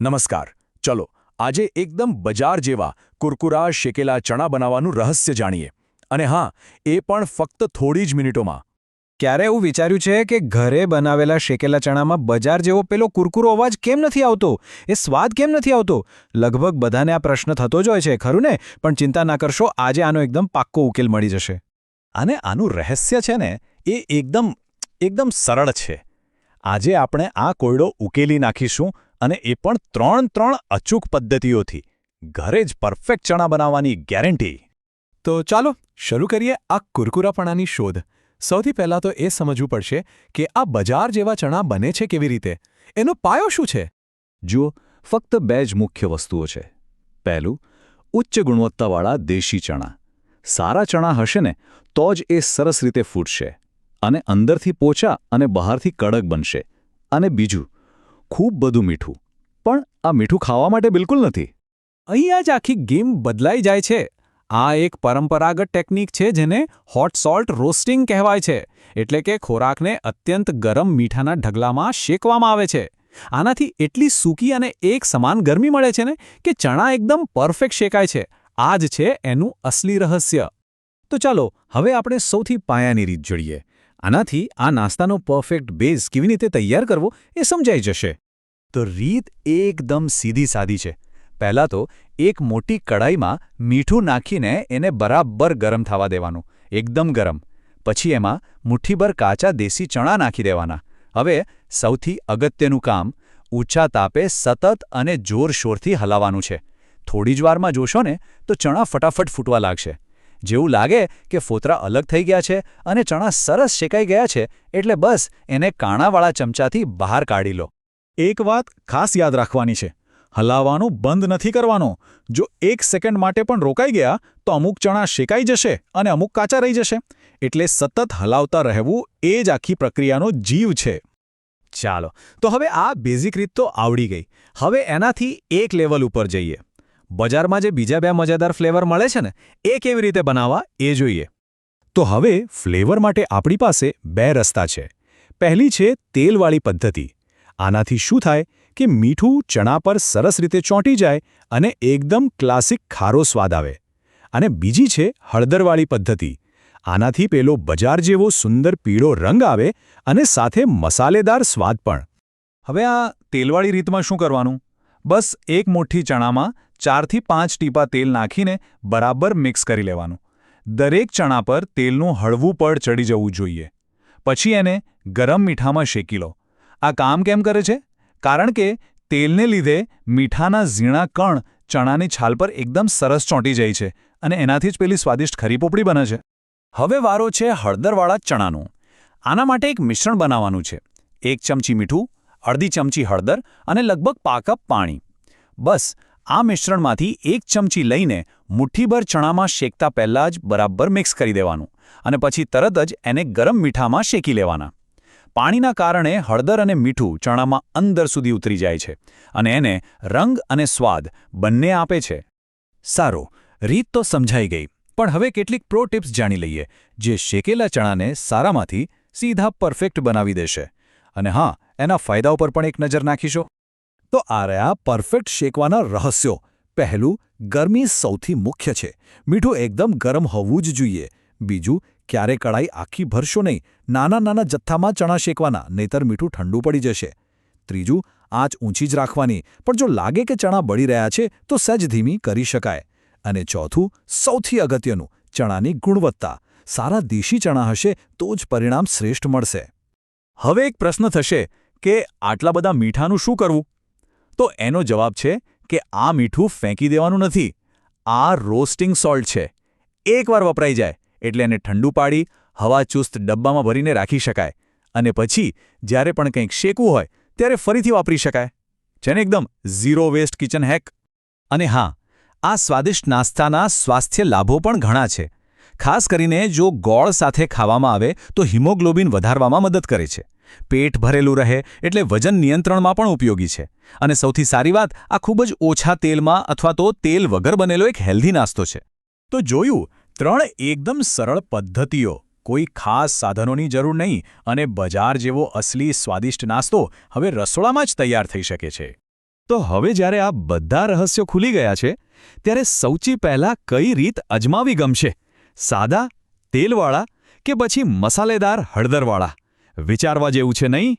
નમસ્કાર. ચલો આજે એકદમ બજાર જેવા કુરકુરા શેકેલા ચણા બનાવવાનું રહસ્ય જાણીએ. અને હા, એ પણ ફક્ત થોડી જ મિનિટોમાં. ક્યારે એવું વિચાર્યું છે કે ઘરે બનાવેલા શેકેલા ચણામાં બજાર જેવો પેલો કુરકુરો અવાજ કેમ નથી આવતો? એ સ્વાદ કેમ નથી આવતો? લગભગ બધાને આ પ્રશ્ન થતો જ હોય છે, ખરું ને? પણ ચિંતા ના કરશો, આજે આનો એકદમ પાક્કો ઉકેલ મળી જશે. અને આનું રહસ્ય છે ને, એ એકદમ સરળ છે. આજે આપણે આ કોયડો ઉકેલી નાખીશું, અને એ પણ ત્રણ અચૂક પદ્ધતિઓથી. ઘરે જ પરફેક્ટ ચણા બનાવવાની ગેરંટી. તો ચાલો શરૂ કરીએ આ કુરકુરાપણાની શોધ. સૌથી પહેલાં તો એ સમજવું પડશે કે આ બજાર જેવા ચણા બને છે કેવી રીતે. એનો પાયો શું છે? જુઓ, ફક્ત બે જ મુખ્ય વસ્તુઓ છે. પહેલું, ઉચ્ચ ગુણવત્તાવાળા દેશી ચણા. સારા ચણા હશે ને તો જ એ સરસ રીતે ફૂટશે અને અંદરથી પોચા અને બહારથી કડક બનશે. અને બીજું, ખૂબ બધું મીઠું. પણ આ મીઠું ખાવા માટે બિલકુલ નથી. અહીંયા જ આખી ગેમ બદલાઈ જાય છે. આ એક પરંપરાગત ટેકનિક છે જેને હોટ સોલ્ટ રોસ્ટિંગ કહેવાય છે. એટલે કે ખોરાકને અત્યંત ગરમ મીઠાના ઢગલામાં શેકવામાં આવે છે. આનાથી એટલી સૂકી અને એક સમાન ગરમી મળે છે ને કે ચણા એકદમ પરફેક્ટ શેકાય છે. આ જ છે એનું અસલી રહસ્ય. તો ચાલો હવે આપણે સૌથી પાયાની રીત જોડીએ. આનાથી આ નાસ્તાનો પરફેક્ટ બેઝ કેવી રીતે તૈયાર કરવો એ સમજાઈ જશે. તો રીત એકદમ સીધી સાદી છે. પહેલાં તો એક મોટી કડાઈમાં મીઠું નાખીને એને બરાબર ગરમ થવા દેવાનું, એકદમ ગરમ. પછી એમાં મુઠ્ઠીભર કાચા દેશી ચણા નાખી દેવાના. હવે સૌથી અગત્યનું કામ, ઊંચા તાપે સતત અને જોરશોરથી હલાવવાનું છે. થોડી જ વારમાં જોશો ને તો ચણા ફટાફટ ફૂટવા લાગશે. જેવું લાગે કે ફોતરા અલગ થઈ ગયા છે અને ચણા સરસ શેકાઈ ગયા છે, એટલે બસ એને કાણાવાળા ચમચાથી બહાર કાઢી લો. એક વાત ખાસ યાદ રાખવાની છે, હલાવવાનું બંધ નથી કરવાનું. જો 1 સેકન્ડ માટે પણ રોકાઈ ગયા તો અમુક ચણા શેકાઈ જશે અને અમુક કાચા રહી જશે. એટલે સતત હલાવતા રહેવું એ જ આખી પ્રક્રિયાનો જીવ છે. ચાલો, તો હવે આ બેઝિક રીત તો આવડી ગઈ. હવે એનાથી એક લેવલ ઉપર જઈએ. બજારમાં જે બીજા બે મજાદાર ફ્લેવર મળે છે ને, એ કેવી રીતે બનાવવા એ જોઈએ. તો હવે ફ્લેવર માટે આપણી પાસે બે રસ્તા છે. પહેલી છે તેલવાળી પદ્ધતિ. આનાથી શું થાય કે મીઠું ચણા પર સરસ રીતે ચોંટી જાય અને એકદમ ક્લાસિક ખારો સ્વાદ આવે. અને બીજી છે હળદરવાળી પદ્ધતિ. આનાથી પેલો બજાર જેવો સુંદર પીળો રંગ આવે અને સાથે મસાલેદાર સ્વાદ પણ. હવે આ તેલવાળી રીતમાં શું કરવાનું? બસ એક મુઠ્ઠી ચણામાં 4 થી 5 ટીપા તેલ નાખીને બરાબર મિક્સ કરી લેવાનું. દરેક ચણા પર તેલનું હળવું પડ ચડી જવું જોઈએ. પછી એને ગરમ મીઠામાં શેકી લો. આ કામ કેમ કરે છે? કારણ કે તેલને લીધે મીઠાના ઝીણા કણ ચણાની છાલ પર એકદમ સરસ ચોંટી જાય છે અને એનાથી જ પેલી સ્વાદિષ્ટ ખરી પોપડી બને છે. હવે વારો છે હળદરવાળા ચણાનો. આના માટે એક મિશ્રણ બનાવવાનું છે. 1 ચમચી મીઠું, અડધી ચમચી હળદર અને લગભગ પા કપ પાણી. બસ આ મિશ્રણમાંથી 1 ચમચી લઈને મુઠ્ઠીભર ચણામાં શેકતા પહેલાં જ બરાબર મિક્સ કરી દેવાનું અને પછી તરત જ એને ગરમ મીઠામાં શેકી લેવાના. પાણીના કારણે હળદર અને મીઠું ચણામાં અંદર સુધી ઉતરી જાય છે અને એને રંગ અને સ્વાદ બંને આપે છે. સારું, રીત તો સમજાઈ ગઈ. પણ હવે કેટલીક પ્રો ટિપ્સ જાણી લઈએ, જે શેકેલા ચણાને સારામાંથી સીધા પરફેક્ટ બનાવી દેશે. અને હા, એના ફાયદાઓ પર પણ એક નજર નાખીશું. તો આ રહ્યા પરફેક્ટ શેકવાના રહસ્યો. પહેલું, ગરમી સૌથી મુખ્ય છે. મીઠું એકદમ ગરમ હોવું જ જોઈએ. બીજું, ક્યારે કડાઈ આખી ભરશો નહીં. નાના જથ્થામાં ચણા શેકવાના, નહીતર મીઠું ઠંડુ પડી જશે. ત્રીજું, આંચ ઊંચી જ રાખવાની, પણ જો લાગે કે ચણા બળી રહ્યા છે તો સહેજ ધીમી કરી શકાય. અને ચોથું, સૌથી અગત્યનું, ચણાની ગુણવત્તા. સારા દેશી ચણા હશે તો જ પરિણામ શ્રેષ્ઠ મળશે. હવે એક પ્રશ્ન થશે કે આટલા બધા મીઠાનું શું કરવું? તો એનો જવાબ છે કે આ મીઠું ફેંકી દેવાનું નથી. આ રોસ્ટિંગ સોલ્ટ છે. એકવાર વપરાઈ જાય એટલે એને ઠંડુ પાડી હવાચુસ્ત ડબ્બામાં ભરીને રાખી શકાય અને પછી જ્યારે પણ કંઈક શેકવું હોય ત્યારે ફરીથી વાપરી શકાય. છે ને એકદમ ઝીરો વેસ્ટ કિચન હેક. અને હા, આ સ્વાદિષ્ટ નાસ્તાના સ્વાસ્થ્ય લાભો પણ ઘણા છે. ખાસ કરીને જો ગોળ સાથે ખાવામાં આવે તો હિમોગ્લોબિન વધારવામાં મદદ કરે છે. પેટ ભરેલું રહે એટલે વજન નિયંત્રણમાં પણ ઉપયોગી છે. અને સૌથી સારી વાત, આ ખૂબ જ ઓછા તેલમાં અથવા તો તેલ વગર બનેલો એક હેલ્ધી નાસ્તો છે. તો જોયું, 3 એકદમ સરળ પદ્ધતિઓ. કોઈ ખાસ સાધનોની જરૂર નહીં અને બજાર જેવો અસલી સ્વાદિષ્ટ નાસ્તો હવે રસોડામાં જ તૈયાર થઈ શકે છે. તો હવે જ્યારે આ બધા રહસ્યો ખુલી ગયા છે ત્યારે સૌથી પહેલાં કઈ રીત અજમાવી ગમશે? સાદા, તેલવાળા કે પછી મસાલેદાર હળદરવાળા? વિચારવા જેવું છે નહીં?